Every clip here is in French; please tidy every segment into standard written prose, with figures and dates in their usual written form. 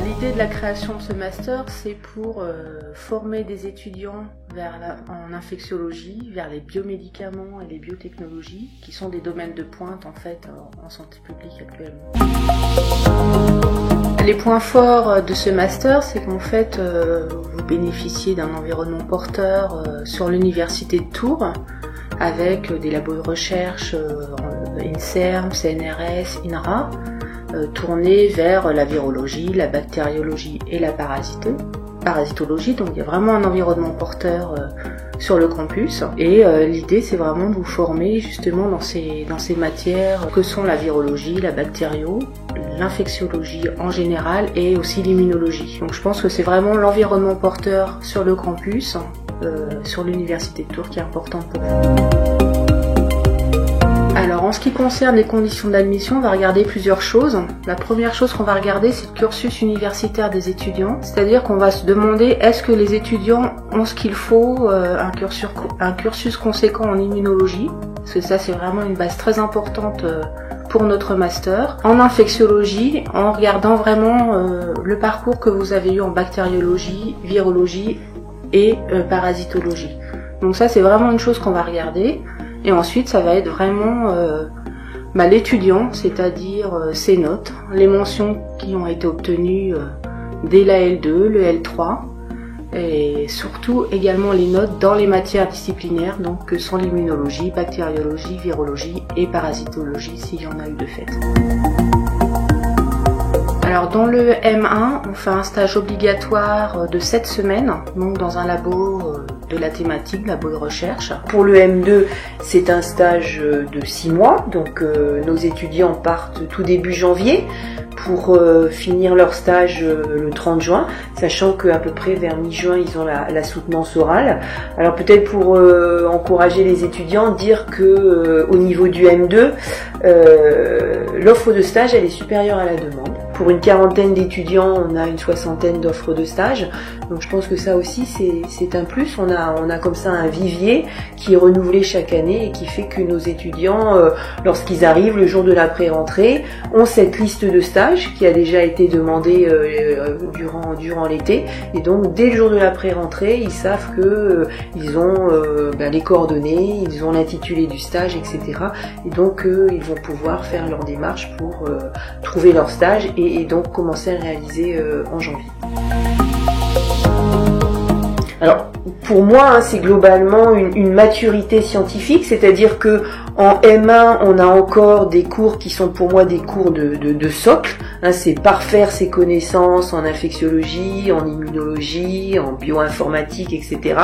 L'idée de la création de ce master, c'est pour former des étudiants en infectiologie, vers les biomédicaments et les biotechnologies, qui sont des domaines de pointe en fait en santé publique actuellement. Les points forts de ce master, c'est qu'en fait, vous bénéficiez d'un environnement porteur sur l'université de Tours, avec des labos de recherche, INSERM, CNRS, INRA, tournés vers la virologie, la bactériologie et la parasitologie. Donc il y a vraiment un environnement porteur sur le campus. Et l'idée, c'est vraiment de vous former justement dans ces matières que sont la virologie, la bactério, l'infectiologie en général et aussi l'immunologie. Donc je pense que c'est vraiment l'environnement porteur sur le campus, sur l'université de Tours, qui est importante pour vous. Alors en ce qui concerne les conditions d'admission, on va regarder plusieurs choses. La première chose qu'on va regarder, c'est le cursus universitaire des étudiants. C'est-à-dire qu'on va se demander, est-ce que les étudiants ont ce qu'il faut, un cursus conséquent en immunologie, parce que ça c'est vraiment une base très importante pour notre master. En infectiologie, en regardant vraiment le parcours que vous avez eu en bactériologie, virologie et parasitologie. Donc ça c'est vraiment une chose qu'on va regarder. Et ensuite, ça va être vraiment l'étudiant, c'est-à-dire ses notes, les mentions qui ont été obtenues dès la L2, le L3, et surtout également les notes dans les matières disciplinaires, donc que sont l'immunologie, bactériologie, virologie et parasitologie, s'il y en a eu de fait. Alors dans le M1, on fait un stage obligatoire de 7 semaines, donc dans un labo de la thématique, labo de recherche. Pour le M2, c'est un stage de 6 mois, donc nos étudiants partent tout début janvier pour finir leur stage le 30 juin, sachant qu'à peu près vers mi-juin, ils ont la soutenance orale. Alors peut-être pour encourager les étudiants, dire que au niveau du M2, l'offre de stage, elle est supérieure à la demande. Pour une quarantaine d'étudiants, on a une 60aine d'offres de stage. Donc je pense que ça aussi, c'est un plus. On a comme ça un vivier qui est renouvelé chaque année et qui fait que nos étudiants, lorsqu'ils arrivent le jour de la pré-rentrée, ont cette liste de stages qui a déjà été demandée durant l'été. Et donc dès le jour de la pré-rentrée, ils savent que ils ont les coordonnées, ils ont l'intitulé du stage, etc. Et donc ils vont pouvoir faire leur démarche pour trouver leur stage et donc commencer à réaliser en janvier. Alors pour moi, c'est globalement une maturité scientifique, c'est-à-dire que en M1, on a encore des cours qui sont pour moi des cours de socle. C'est parfaire ses connaissances en infectiologie, en immunologie, en bioinformatique, etc.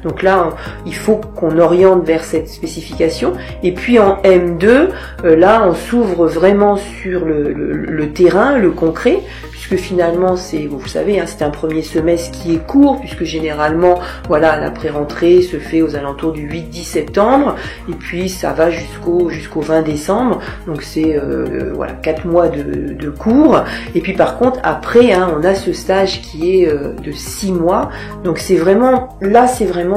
Donc là, il faut qu'on oriente vers cette spécification. Et puis en M2, là, on s'ouvre vraiment sur le terrain, le concret, puisque finalement, vous savez, c'est un premier semestre qui est court, puisque généralement, voilà, la pré-rentrée se fait aux alentours du 8-10 septembre, et puis ça va jusqu'au 20 décembre, donc c'est 4 mois de cours. Et puis par contre, après, on a ce stage qui est de 6 mois, donc c'est vraiment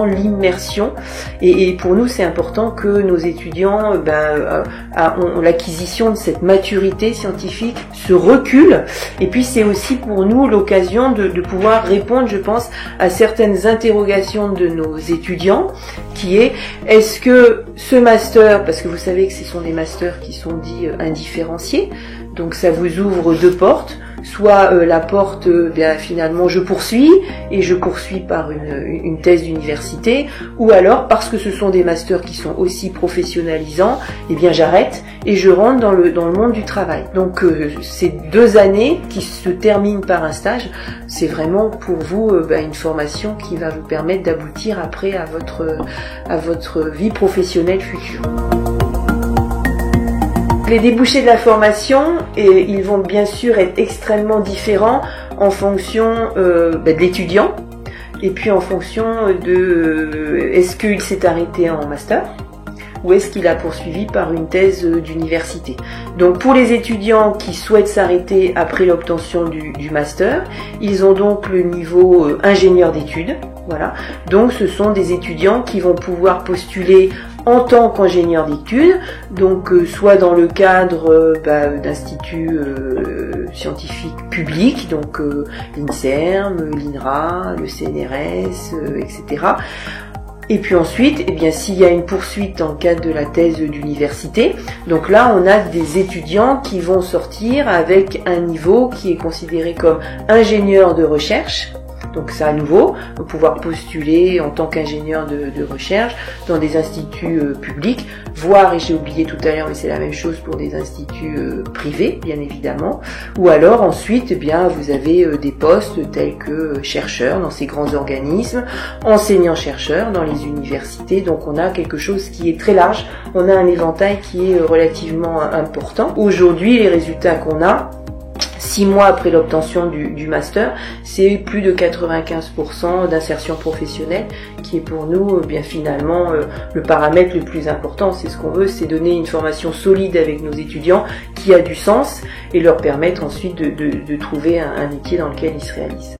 l'immersion, et pour nous, c'est important que nos étudiants ont l'acquisition de cette maturité scientifique, ce recul, et puis c'est aussi pour nous l'occasion de pouvoir répondre, je pense, à certaines interrogations de nos étudiants, qui est, est-ce que ce master, parce que vous savez que ce sont des masters qui sont dits indifférenciés, donc ça vous ouvre deux portes, soit la porte, finalement je poursuis par une thèse d'université, ou alors parce que ce sont des masters qui sont aussi professionnalisants, j'arrête et je rentre dans le monde du travail. Donc ces 2 années qui se terminent par un stage, c'est vraiment pour vous une formation qui va vous permettre d'aboutir après à votre vie professionnelle future. Les débouchés de la formation, ils vont bien sûr être extrêmement différents en fonction de l'étudiant et puis en fonction de est-ce qu'il s'est arrêté en master ou est-ce qu'il a poursuivi par une thèse d'université. Donc pour les étudiants qui souhaitent s'arrêter après l'obtention du master, ils ont donc le niveau ingénieur d'études. Voilà. Donc ce sont des étudiants qui vont pouvoir postuler en tant qu'ingénieur d'études, donc soit dans le cadre d'instituts scientifiques publics, donc l'INSERM, l'INRA, le CNRS, etc. Et puis ensuite, eh bien, s'il y a une poursuite dans le cadre de la thèse d'université, donc là, on a des étudiants qui vont sortir avec un niveau qui est considéré comme ingénieur de recherche. Donc ça, à nouveau, on va pouvoir postuler en tant qu'ingénieur de recherche dans des instituts publics, voire, et j'ai oublié tout à l'heure, mais c'est la même chose pour des instituts privés, bien évidemment. Ou alors ensuite, eh bien, vous avez des postes tels que chercheurs dans ces grands organismes, enseignants-chercheurs dans les universités. Donc on a quelque chose qui est très large, on a un éventail qui est relativement important. Aujourd'hui, les résultats qu'on a, 6 mois après l'obtention du master, c'est plus de 95% d'insertion professionnelle qui est pour nous bien finalement le paramètre le plus important. C'est ce qu'on veut, c'est donner une formation solide avec nos étudiants qui a du sens et leur permettre ensuite de trouver un métier dans lequel ils se réalisent.